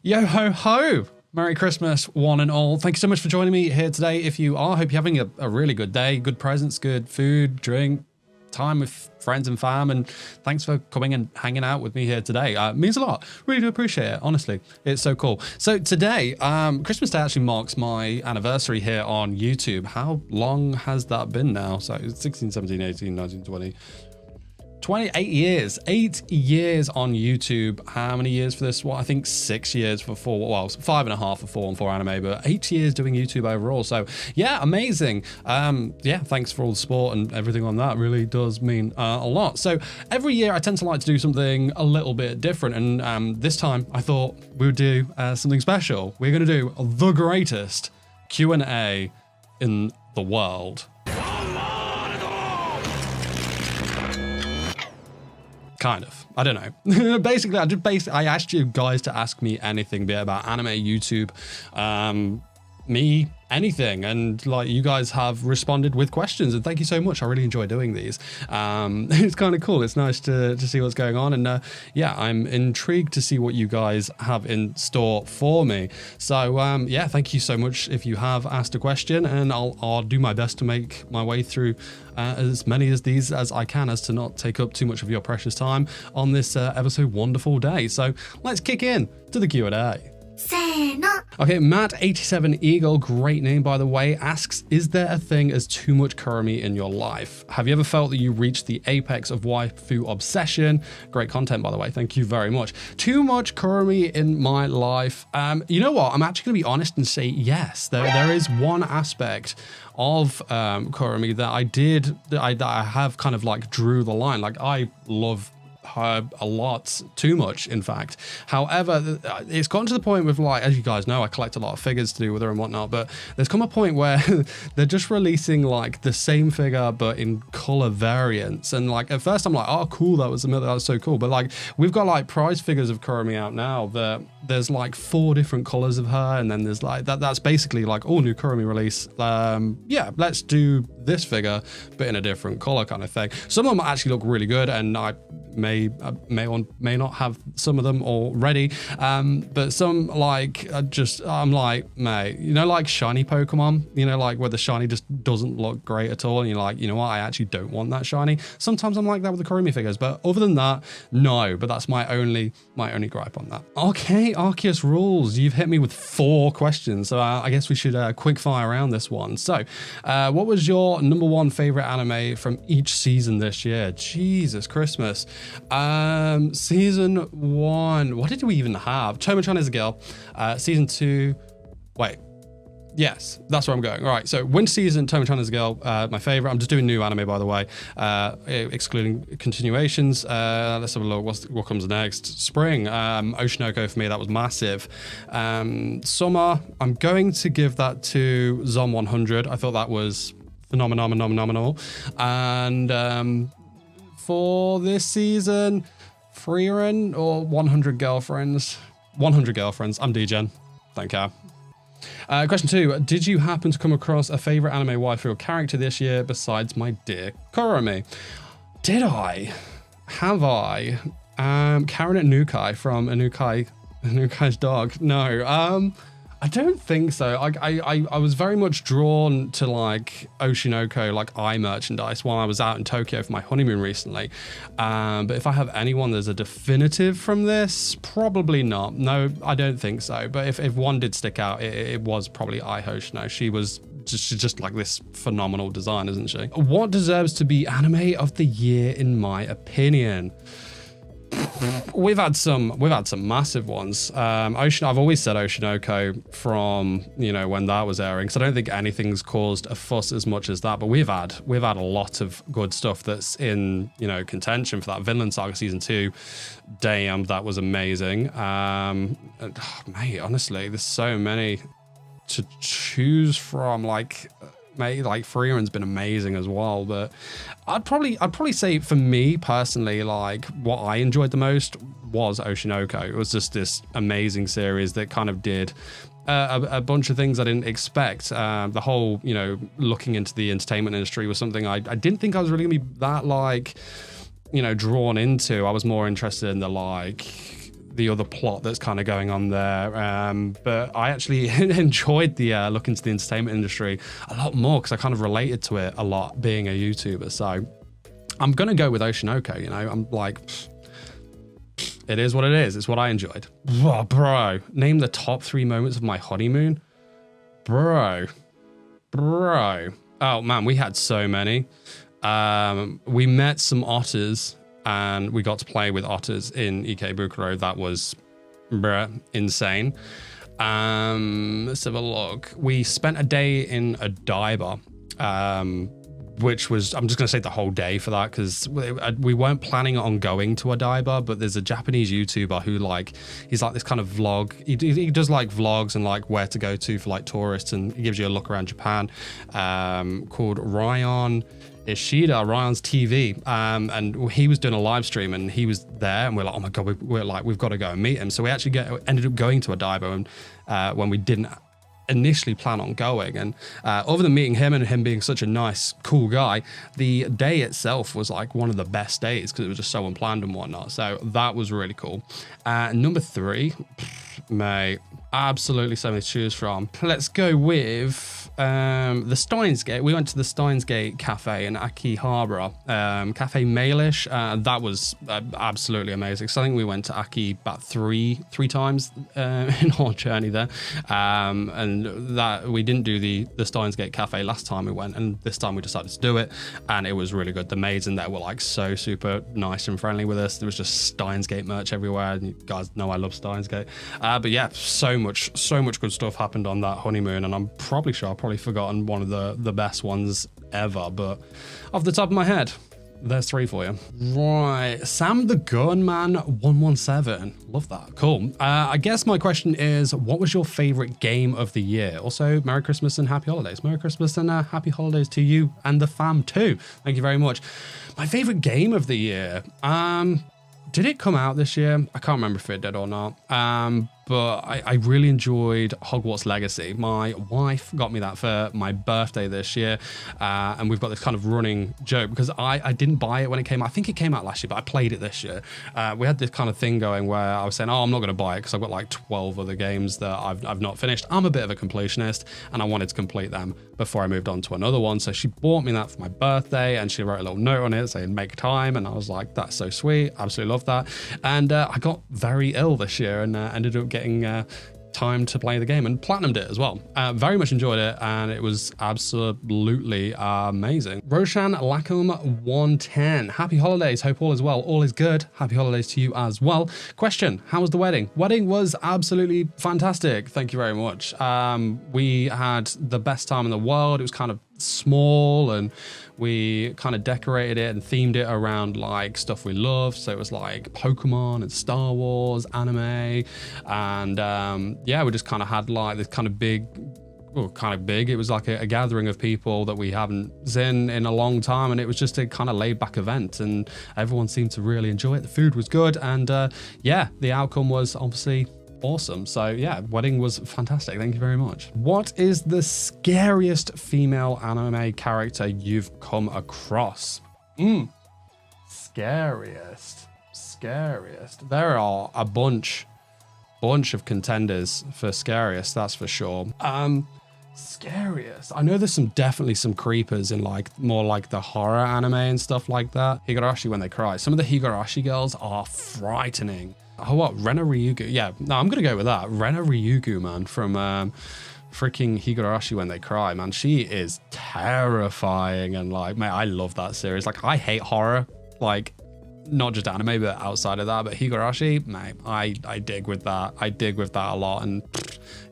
Yo ho ho! Merry Christmas, one and all. Thank you so much for joining me here today. If you are, hope you're having a really good day, good presents, good food, drink, time with friends and fam, and thanks for coming and hanging out with me here today. It means a lot. Really do appreciate it, honestly. It's so cool. So today, Christmas Day actually marks my anniversary here on YouTube. How long has that been now? So 16, 17, 18, 19, 20... 28 years, 8 years on YouTube. How many years for this? Well, I think 6 years for 5.5 for 4 and 4 anime, but 8 years doing YouTube overall. So yeah, amazing. Yeah, thanks for all the support and everything on that. Really does mean a lot. So every year I tend to like to do something a little bit different. And this time I thought we would do something special. We're going to do the greatest Q&A in the world. Kind of. I don't know. Basically, I asked you guys to ask me anything, be it about anime, YouTube, me, anything, and like you guys have responded with questions, and thank you so much. I really enjoy doing these. It's kind of cool. It's nice to see what's going on, and yeah, I'm intrigued to see what you guys have in store for me. So yeah, thank you so much if you have asked a question, and I'll do my best to make my way through as many of these as I can, as to not take up too much of your precious time on this ever so wonderful day. So let's kick in to the Q&A. Okay, Matt87 Eagle, great name by the way, asks, is there a thing as too much Kurumi in your life? Have you ever felt that you reached the apex of waifu obsession? Great content, by the way, thank you very much. Too much Kurumi in my life? You know what, I'm actually gonna be honest and say yes. There is one aspect of Kurumi that I have kind of like drew the line. Like, I love her a lot, too much in fact. However, it's gotten to the point with, like, as you guys know, I collect a lot of figures to do with her and whatnot, but there's come a point where they're just releasing like the same figure but in color variants, and like at first I'm like, oh cool, that was so cool, but like we've got like prize figures of Kurumi out now that there's like 4 different colors of her, and then there's like that's basically like all new Kurumi release. Yeah, let's do this figure but in a different color kind of thing. Some of them actually look really good, and I may not have some of them already, but some like I'm like, mate, you know, like shiny Pokemon, you know, like where the shiny just doesn't look great at all, and you're like, you know what, I actually don't want that shiny. Sometimes I'm like that with the Kurumi figures, but other than that, no. But that's my only gripe on that. Okay, Arceus rules, you've hit me with 4 questions, so I guess we should quick fire around this one. So what was your number 1 favorite anime from each season this year? Jesus Christmas. Season 1, what did we even have? Tomo-chan is a girl. Season 2, wait, yes, that's where I'm going. All right, so winter season, Tomo-chan is a girl, my favorite. I'm just doing new anime, by the way, excluding continuations. Let's have a look, what comes next. Spring, Oshinoko for me, that was massive. Summer, I'm going to give that to Zom 100. I thought that was phenomenal. And for this season, Freerin or 100 Girlfriends. 100 Girlfriends. I'm DGen. Thank you. Question 2. Did you happen to come across a favorite anime waifu or character this year besides my dear Kurumi? Did I? Have I? Karrarin Nukai from Nukai's dog. No. I don't think so. I was very much drawn to like Oshinoko, like eye merchandise while I was out in Tokyo for my honeymoon recently. But if I have anyone there's a definitive from this, probably not. No, I don't think so. But if one did stick out, it was probably Ai Hoshino. She's just like this phenomenal design, isn't she? What deserves to be anime of the year in my opinion? We've had some massive ones. I've always said Oshinoko from, you know, when that was airing, so I don't think anything's caused a fuss as much as that, but we've had a lot of good stuff that's in, you know, contention for that. Vinland Saga season 2, damn, that was amazing. Mate, honestly, there's so many to choose from. Like, mate, like Freeman's been amazing as well, but I'd probably say for me personally, like what I enjoyed the most was Oshinoko. It was just this amazing series that kind of did a bunch of things I didn't expect. The whole, you know, looking into the entertainment industry was something I didn't think I was really gonna be that, like, you know, drawn into. I was more interested in the the other plot that's kind of going on there. But I actually enjoyed the look into the entertainment industry a lot more because I kind of related to it a lot being a YouTuber. So I'm going to go with Oshinoko, you know. I'm like, it is what it is. It's what I enjoyed. Oh, bro, name the top 3 moments of my honeymoon. Bro. Oh, man, we had so many. We met some otters and we got to play with otters in Ikebukuro. That was insane. Let's have a look. We spent a day in a diver. Which was, I'm just going to say the whole day for that because we weren't planning on going to Odaiba, but there's a Japanese YouTuber who he's like this kind of vlog. He does like vlogs and like where to go to for like tourists, and he gives you a look around Japan, called Ryan Ishida, Ryan's TV. And he was doing a live stream and he was there and we're like, oh my God, we've got to go and meet him. So we actually ended up going to Odaiba and when we didn't initially plan on going, and other than meeting him and him being such a nice cool guy, the day itself was like one of the best days because it was just so unplanned and whatnot. So that was really cool. Number 3, mate, absolutely something to choose from. Let's go with the Steinsgate. We went to the Steinsgate Cafe in Akihabara, Cafe Mailish. That was absolutely amazing. So I think we went to Aki about three times in our journey there, and that we didn't do the Steinsgate Cafe last time we went, and this time we decided to do it, and it was really good. The maids in there were like so super nice and friendly with us. There was just Steinsgate merch everywhere, and you guys know I love Steinsgate. But yeah, so much good stuff happened on that honeymoon, and I'm probably sure I've probably forgotten one of the best ones ever, but off the top of my head, there's 3 for you. Right, Sam the Gunman 117. Love that. Cool. I guess my question is, what was your favorite game of the year? Also, Merry Christmas and Happy Holidays. Merry Christmas and Happy Holidays to you and the fam too. Thank you very much. My favorite game of the year. Did it come out this year? I can't remember if it did or not. But I really enjoyed Hogwarts Legacy. My wife got me that for my birthday this year. And we've got this kind of running joke because I didn't buy it when it came out. I think it came out last year, but I played it this year. We had this kind of thing going where I was saying, oh, I'm not going to buy it because I've got like 12 other games that I've not finished. I'm a bit of a completionist and I wanted to complete them before I moved on to another one. So she bought me that for my birthday and she wrote a little note on it saying, make time. And I was like, that's so sweet. Absolutely love that. And I got very ill this year and ended up getting time to play the game and platinumed it as well. Very much enjoyed it and it was absolutely amazing. Roshan Lacum 110. Happy holidays. Hope all is well. All is good. Happy holidays to you as well. Question: how was the wedding? Wedding was absolutely fantastic. Thank you very much. We had the best time in the world. It was kind of small and we kind of decorated it and themed it around like stuff we love. So it was like Pokemon and Star Wars, anime, and yeah, we just kind of had like this kind of big. It was like a gathering of people that we haven't seen in a long time, and it was just a kind of laid back event and everyone seemed to really enjoy it. The food was good and yeah, the outcome was obviously awesome. So yeah, wedding was fantastic. Thank you very much. What is the scariest female anime character you've come across? Scariest. There are a bunch of contenders for scariest, that's for sure. Scariest. I know there's definitely some creepers in like more like the horror anime and stuff like that. Higurashi when they cry. Some of the Higurashi girls are frightening. Oh, what? Rena Ryugu. Yeah, no, I'm going to go with that. Rena Ryugu, man, from freaking Higurashi When They Cry, man. She is terrifying. And like, mate, I love that series. Like, I hate horror. Like, not just anime, but outside of that. But Higurashi, mate, I dig with that. I dig with that a lot. And,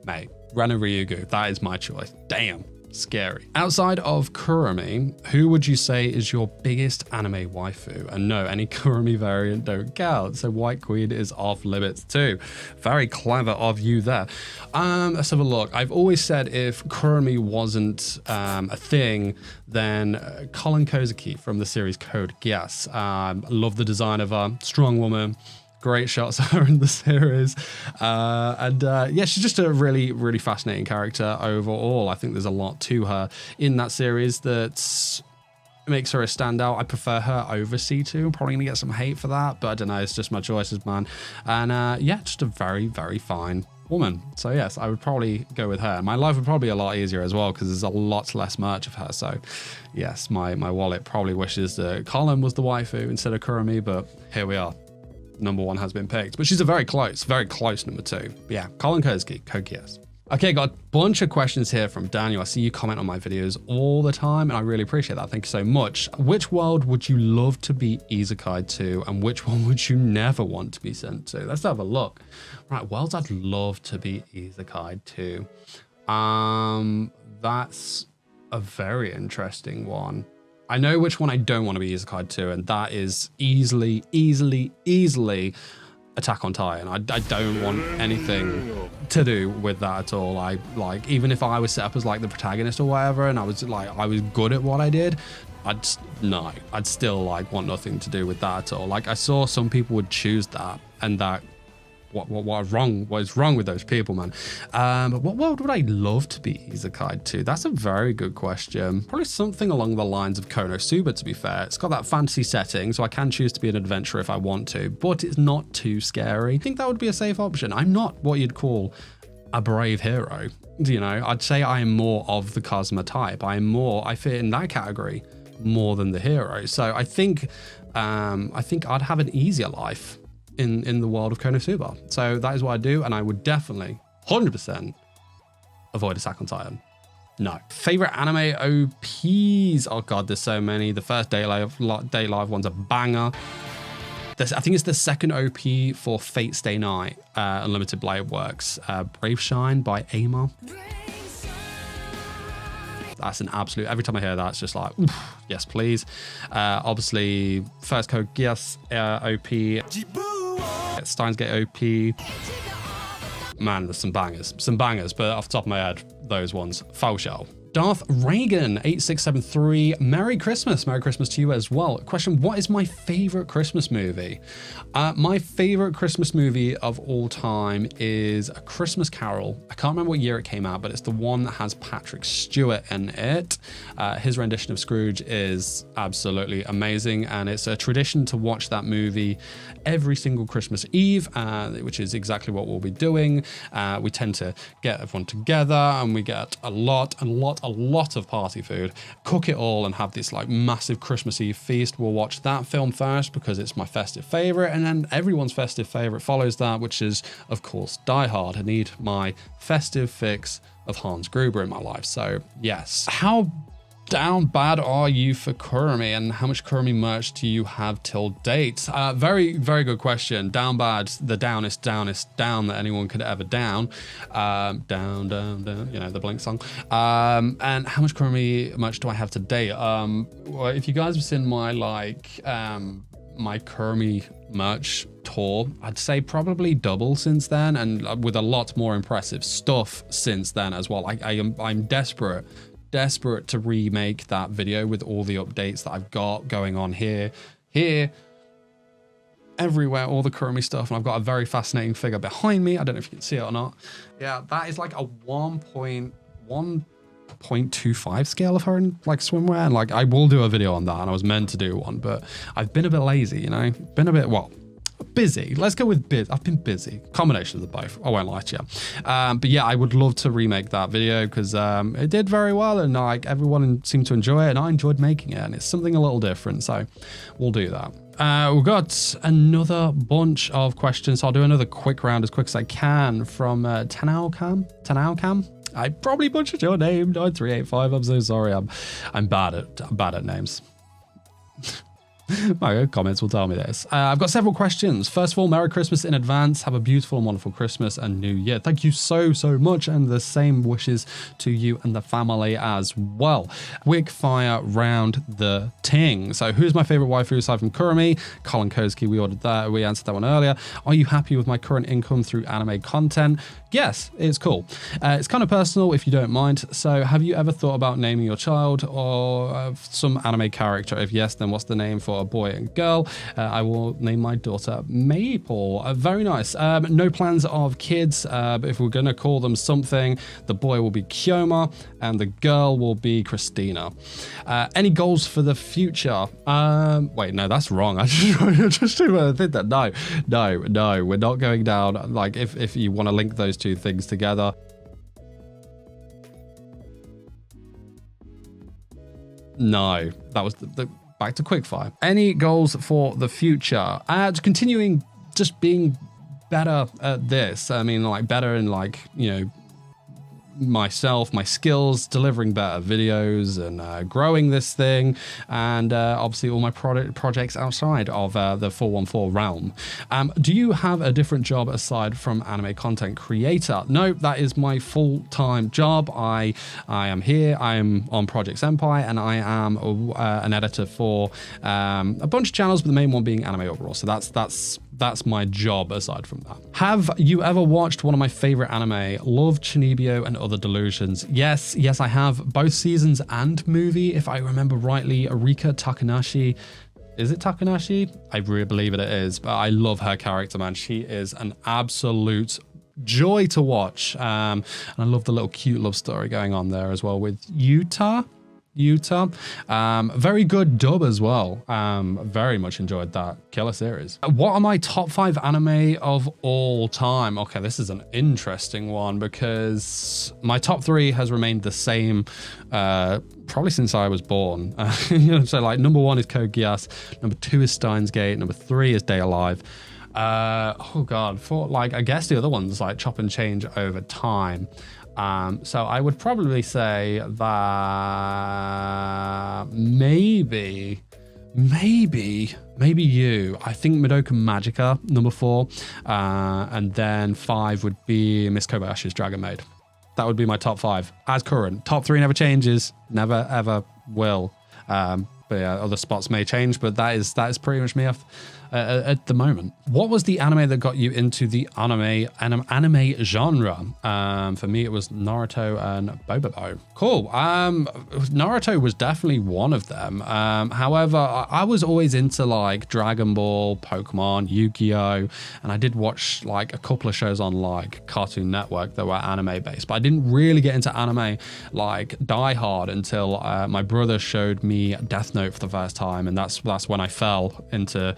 mate, Rena Ryugu, that is my choice. Damn. Scary. Outside of Kurumi, who would you say is your biggest anime waifu? And no, any Kurumi variant don't count. So White Queen is off limits too. Very clever of you there. Let's have a look. I've always said if Kurumi wasn't a thing, then Colin Kozuki from the series Code Geass. Love the design of her. Strong woman. Great shots of her in the series. Yeah, she's just a really, really fascinating character overall. I think there's a lot to her in that series that's It makes her a standout. I prefer her over C2. I'm probably gonna get some hate for that, but I don't know, it's just my choices, man. And yeah, just a very, very fine woman. So yes, I would probably go with her. My life would probably be a lot easier as well because there's a lot less merch of her. So yes, my wallet probably wishes that Colin was the waifu instead of Kurumi, but here we are. Number 1 has been picked, but she's a very close number 2. But yeah, Colin Koski, yes. Okay, got a bunch of questions here from Daniel. I see you comment on my videos all the time, and I really appreciate that. Thank you so much. Which world would you love to be Isekai to, and which one would you never want to be sent to? Let's have a look. Right, worlds I'd love to be Isekai to. That's a very interesting one. I know which one I don't want to be Isekai to, and that is easily Attack on Titan. I don't want anything to do with that at all. I like, even if I was set up as like the protagonist or whatever, and I was good at what I did, I'd still like want nothing to do with that at all. Like I saw some people would choose that, and that what is wrong with those people, man. But what world would I love to be Isekai to? That's a very good question. Probably something along the lines of Konosuba, to be fair. It's got that fantasy setting, so I can choose to be an adventurer if I want to, but it's not too scary. I think that would be a safe option. I'm not what you'd call a brave hero. You know, I'd say I am more of the Kazuma type. I fit in that category more than the hero. So I think I'd have an easier life in the world of Konosuba. So that is what I do, and I would definitely 100% avoid Attack on Titan. No. Favorite anime OPs? Oh god, there's so many. The first Day Live one's a banger. I think it's the second OP for Fate Stay Night, Unlimited Blade Works. Brave Shine by Amar. That's an absolute, every time I hear that, it's just like, oof, yes, please. Obviously, first Code Geass OP. Steins Gate OP. Man, there's some bangers, but off the top of my head, those ones. Foul Shell. Darth Reagan 8673. Merry Christmas to you as well. Question: what is my favorite Christmas movie? My favorite Christmas movie of all time is A Christmas Carol. I can't remember what year it came out, but it's the one that has Patrick Stewart in it. His rendition of Scrooge is absolutely amazing, and it's a tradition to watch that movie every single Christmas Eve, which is exactly what we'll be doing. We tend to get everyone together, and we get a lot of party food, cook it all, and have this like massive Christmas Eve feast. We'll watch that film first because it's my festive favorite, and then everyone's festive favorite follows that, which is of course Die Hard. I need my festive fix of Hans Gruber in my life. So yes. How down bad are you for Kurumi, and how much Kurumi merch do you have till date? Very, very good question. Down bad, the downest down that anyone could ever down. Down, you know, the Blink song. And how much Kurumi merch do I have to date? Well, if you guys have seen my my Kurumi merch tour, I'd say probably double since then, and with a lot more impressive stuff since then as well. I'm desperate to remake that video with all the updates that I've got going on here, everywhere, all the Kurumi stuff. And I've got a very fascinating figure behind me. I don't know if you can see it or not. Yeah, that is like a 1.25 scale of her in like swimwear. And like, I will do a video on that, and I was meant to do one, but I've been a bit lazy, you know, busy. Let's go with busy. I've been busy. Combination of the both. I won't lie to you. But yeah, I would love to remake that video because it did very well, and like everyone seemed to enjoy it, and I enjoyed making it, and it's something a little different. So we'll do that. We've got another bunch of questions. So I'll do another quick round as quick as I can from Tanaukam. I probably butchered your name, 9385. I'm so sorry. I'm bad at names. My comments will tell me this. I've got several questions. First of all, Merry Christmas in advance. Have a beautiful and wonderful Christmas and New Year. Thank you so much, and the same wishes to you and the family as well. Quick fire round the ting. So who's my favorite waifu aside from Kurumi? Colin Koski, we answered that one earlier. Are you happy with my current income through anime content? Yes, it's cool. It's kind of personal if you don't mind. So have you ever thought about naming your child or some anime character? If yes, then what's the name for a boy and girl? I will name my daughter Maple. Very nice. No plans of kids, but if we're going to call them something, the boy will be Kyoma and the girl will be Christina. Any goals for the future? Wait, no, that's wrong. I just did that. No, we're not going down. Like if you want to link those two things together. No, that was the back to quickfire. Any goals for the future? Continuing just being better at this. I mean, like better in like, you know, myself, my skills, delivering better videos and growing this thing, and obviously all my projects outside of the 414 realm. Do you have a different job aside from anime content creator? No, that is my full-time job. I am here, I am on Project Senpai, and I am an editor for a bunch of channels, but the main one being Anime Overall. So that's my job aside from that. Have you ever watched one of my favorite anime, Love, Chunibyo, and Other Delusions? Yes, I have. Both seasons and movie, if I remember rightly. Arika Takanashi. Is it Takanashi? I really believe it is, but I love her character, man. She is an absolute joy to watch. And I love the little cute love story going on there as well with Utah. Very good dub as well. Very much enjoyed that. Killer series. What are my top 5 anime of all time? Okay, this is an interesting one because my top 3 has remained the same probably since I was born. So like number 1 is Code Geass, number 2 is Steins Gate, number 3 is Day Alive. Oh god, for like I guess the other ones like chop and change over time. So I would probably say that maybe you. I think Madoka Magica, number 4. And then 5 would be Miss Kobayashi's Dragon Maid. That would be my top 5 as current. Top 3 never changes, never ever will. But yeah, other spots may change, but that is pretty much me off at the moment. What was the anime that got you into the anime genre? For me, it was Naruto and Bobobo. Cool. Naruto was definitely one of them. However, I was always into like Dragon Ball, Pokemon, Yu-Gi-Oh, and I did watch like a couple of shows on like Cartoon Network that were anime based, but I didn't really get into anime like die hard until my brother showed me Death Note for the first time, and that's when I fell into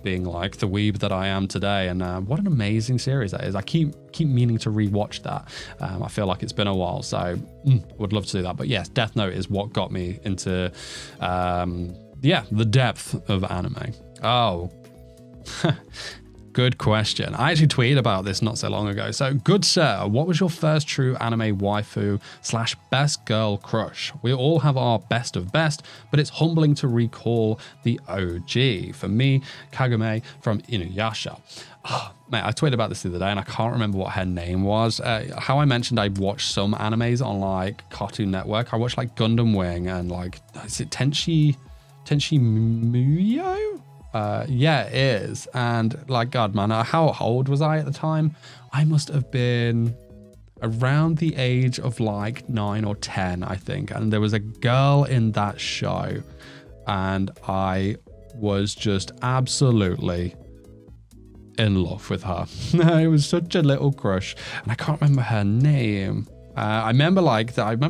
being like the weeb that I am today. And what an amazing series that is. I keep meaning to rewatch that. I feel like it's been a while, so would love to do that. But yes, Death Note is what got me into the depth of anime. Oh. Good question. I actually tweeted about this not so long ago. So, good sir, what was your first true anime waifu / best girl crush? We all have our best of best, but it's humbling to recall the OG. For me, Kagome from Inuyasha. Oh, mate, I tweeted about this the other day and I can't remember what her name was. How I mentioned I've watched some animes on like Cartoon Network. I watched like Gundam Wing and like, is it Tenchi Muyo? Yeah, it is. And like, God, man, how old was I at the time? I must have been around the age of like 9 or 10, I think. And there was a girl in that show and I was just absolutely in love with her. It was such a little crush and I can't remember her name. I remember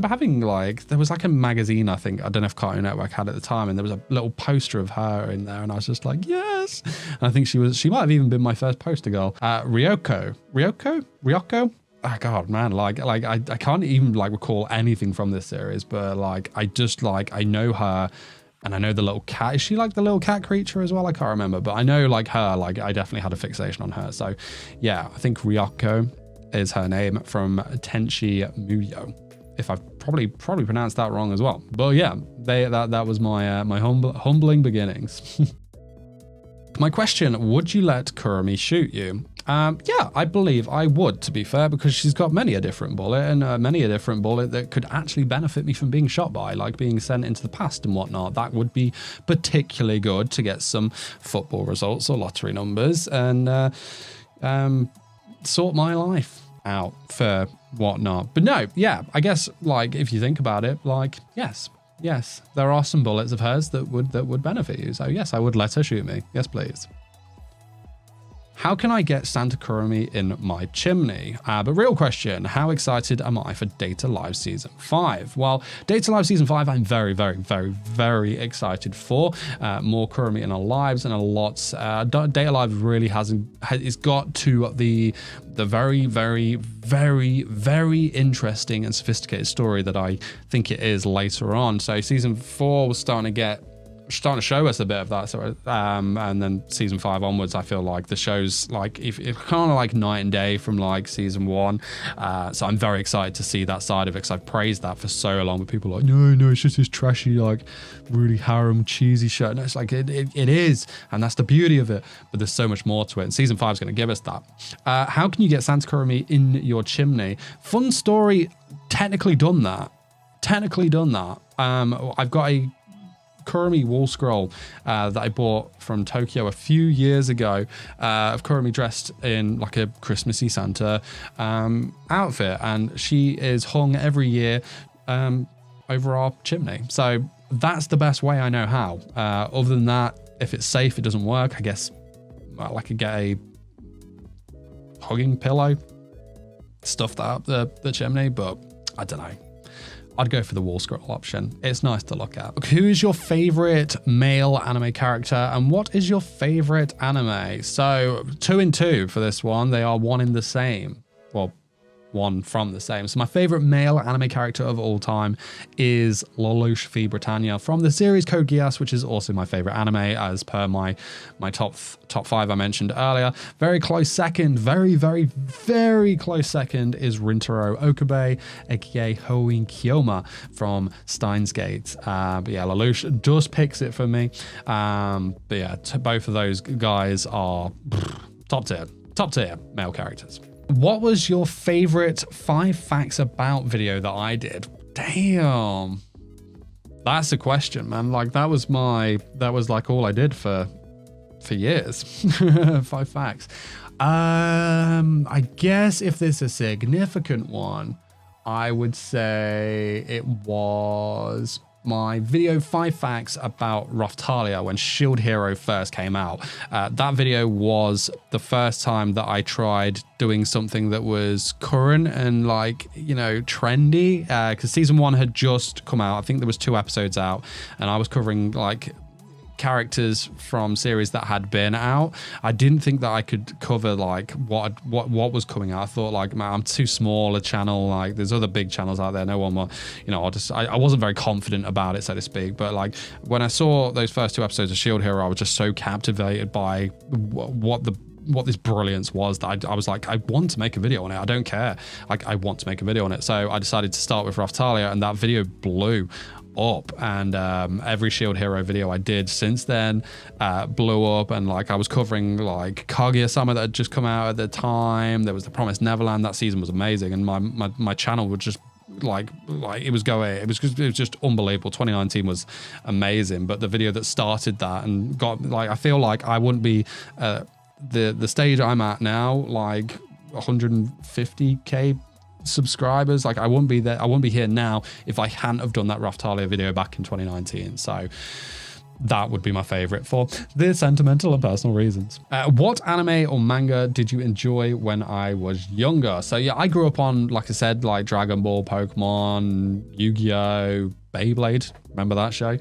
having like, there was like a magazine, I think, I don't know if Cartoon Network had at the time, and there was a little poster of her in there and I was just like, yes. And I think she might have even been my first poster girl. Ryoko? Oh God, man, like I can't even like recall anything from this series, but like, I know her and I know the little cat. Is she like the little cat creature as well? I can't remember, but I know like her, like I definitely had a fixation on her. So yeah, I think Ryoko is her name from Tenchi Muyo. If I've probably pronounced that wrong as well. But yeah, that was my my humbling beginnings. My question, would you let Kurumi shoot you? Yeah, I believe I would, to be fair, because she's got many a different bullet and many a different bullet that could actually benefit me from being shot by, like being sent into the past and whatnot. That would be particularly good to get some football results or lottery numbers and sort my life out for whatnot. But no, yeah, I guess like if you think about it, like yes, there are some bullets of hers that would benefit you. So yes, I would let her shoot me. Yes, please. How can I get Santa Kurumi in my chimney? But real question, how excited am I for Data Live Season 5? Well, Data Live Season 5, I'm very, very, very, very excited for. More Kurumi in our lives and a lot. Data Live really it's got to the very, very, very, very interesting and sophisticated story that I think it is later on. So Season 4 was starting to show us a bit of that, so and then Season 5 onwards, I feel like the show's like it's kind of like night and day from like Season 1. So I'm very excited to see that side of it, because I've praised that for so long, but people are like, no, it's just this trashy, like really harem cheesy show. And it's like it is, and that's the beauty of it, but there's so much more to it, and Season 5 is going to give us that. How can you get Santa Kurumi in your chimney? Fun story, technically done that. I've got a Kurumi wall scroll that I bought from Tokyo a few years ago of Kurumi dressed in like a Christmassy Santa outfit, and she is hung every year over our chimney. So that's the best way I know how. Other than that, if it's safe, it doesn't work, I guess I could get a hugging pillow, stuff that up the chimney, but I don't know. I'd go for the wall scroll option. It's nice to look at. Who is your favorite male anime character, and what is your favorite anime? So 2 and 2 for this one. They are one in the same. Well, one from the same. So my favorite male anime character of all time is Lelouch v Britannia from the series Code Geass, which is also my favorite anime as per my top 5 I mentioned earlier. Very close second, very, very, very close second is Rintaro Okabe, aka Hoin Kyoma from Steins Gate. But yeah, Lelouch just picks it for me. But yeah, both of those guys are top tier male characters. What was your favorite 5 facts about video that I did? Damn. That's a question, man. Like that was like all I did for years. 5 facts. I guess if there's a significant one, I would say it was my video 5 facts about Raphtalia when Shield Hero first came out. That video was the first time that I tried doing something that was current and like, you know, trendy, because Season 1 had just come out. I think there was 2 episodes out, and I was covering like characters from series that had been out. I didn't think that I could cover like what was coming out. I thought like, man, I'm too small a channel, like there's other big channels out there, no one will, you know, I wasn't very confident about it, so to speak. But like when I saw those first 2 episodes of Shield Hero, I was just so captivated by what this brilliance was that I was like, I want to make a video on it. I don't care, like I want to make a video on it. So I decided to start with Raphtalia, and that video blew up, and every Shield Hero video I did since then blew up. And like I was covering like Kaguya-sama that had just come out at the time. There was The Promised Neverland. That season was amazing, and my channel would just like it was just unbelievable. 2019 was amazing, but the video that started that and got like, I feel like I wouldn't be the stage I'm at now, like 150k subscribers, like I wouldn't be there, I wouldn't be here now if I hadn't have done that Raphtalia video back in 2019. So that would be my favorite for the sentimental and personal reasons. What anime or manga did you enjoy when I was younger? So yeah, I grew up on, like I said, like Dragon Ball, Pokemon, Yu-Gi-Oh, Beyblade, remember that show?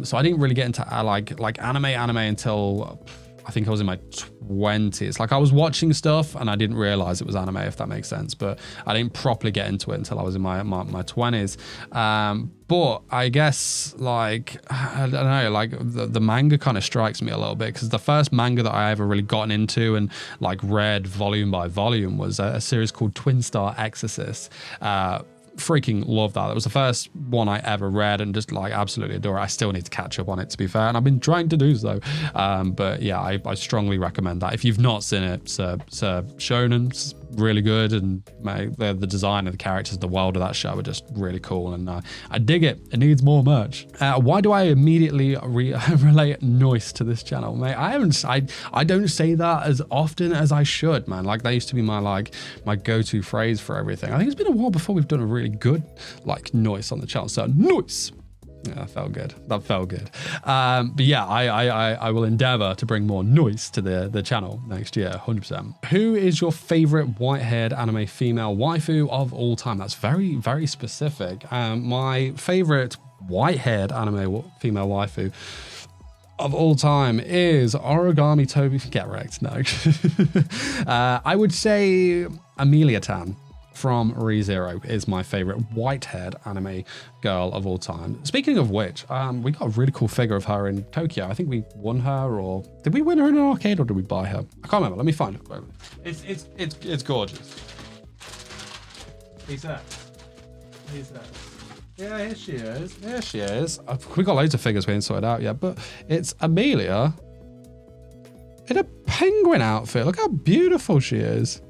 So I didn't really get into like anime until I think I was in my 20s. Like I was watching stuff and I didn't realize it was anime, if that makes sense. But I didn't properly get into it until I was in my 20s. But I guess like, I don't know, like the manga kind of strikes me a little bit, because the first manga that I ever really gotten into and like read volume by volume was a series called Twin Star Exorcist. Freaking love that. That was the first one I ever read and just like absolutely adore it. I still need to catch up on it, to be fair, and I've been trying to do so. But yeah, I strongly recommend that. If you've not seen it, it's shonen, really good, and the design of the characters, the world of that show are just really cool, and I dig it. It needs more merch. Why do I immediately relate noise to this channel, mate? I don't say that as often as I should, man. Like, that used to be my go-to phrase for everything. I think it's been a while before we've done a really good like noise on the channel. So noise. Yeah, that felt good. That felt good. But yeah, I will endeavor to bring more noise to the channel next year, 100%. Who is your favorite white-haired anime female waifu of all time? That's very, very specific. My favorite white-haired anime female waifu of all time is Origami Toby. Get wrecked, no. I would say Amelia Tan from ReZero is my favorite white-haired anime girl of all time. Speaking of which, we got a really cool figure of her in Tokyo. I think we won her, or did we win her in an arcade, or did we buy her? I can't remember. Let me find it. It's gorgeous. He's there. Yeah, here she is. Here she is. We got loads of figures we haven't sorted out yet, but it's Amelia in a penguin outfit. Look how beautiful she is.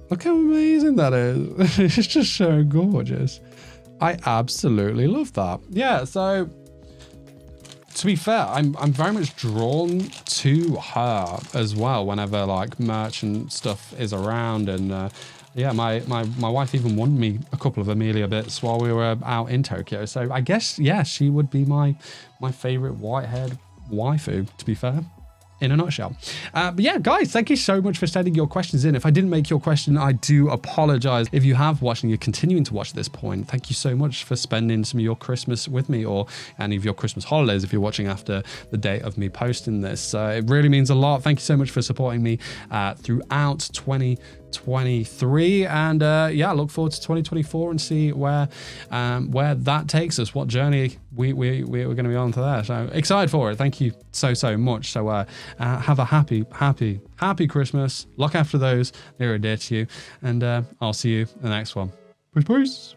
Look how amazing that is. It's just so gorgeous. I absolutely love that. Yeah, so to be fair, I'm very much drawn to her as well whenever like merch and stuff is around. And yeah, my wife even won me a couple of Amelia bits while we were out in Tokyo. So I guess, yeah, she would be my favorite white-haired waifu, to be fair. In a nutshell. But yeah, guys, thank you so much for sending your questions in. If I didn't make your question, I do apologize. If you have watched and you're continuing to watch at this point, thank you so much for spending some of your Christmas with me, or any of your Christmas holidays if you're watching after the date of me posting this. It really means a lot. Thank you so much for supporting me throughout 2023, and yeah, I look forward to 2024 and see where that takes us, what journey we're going to be on to there. So excited for it. Thank you so much. So have a happy Christmas. Look after those near and dear to you, and I'll see you in the next one. Peace.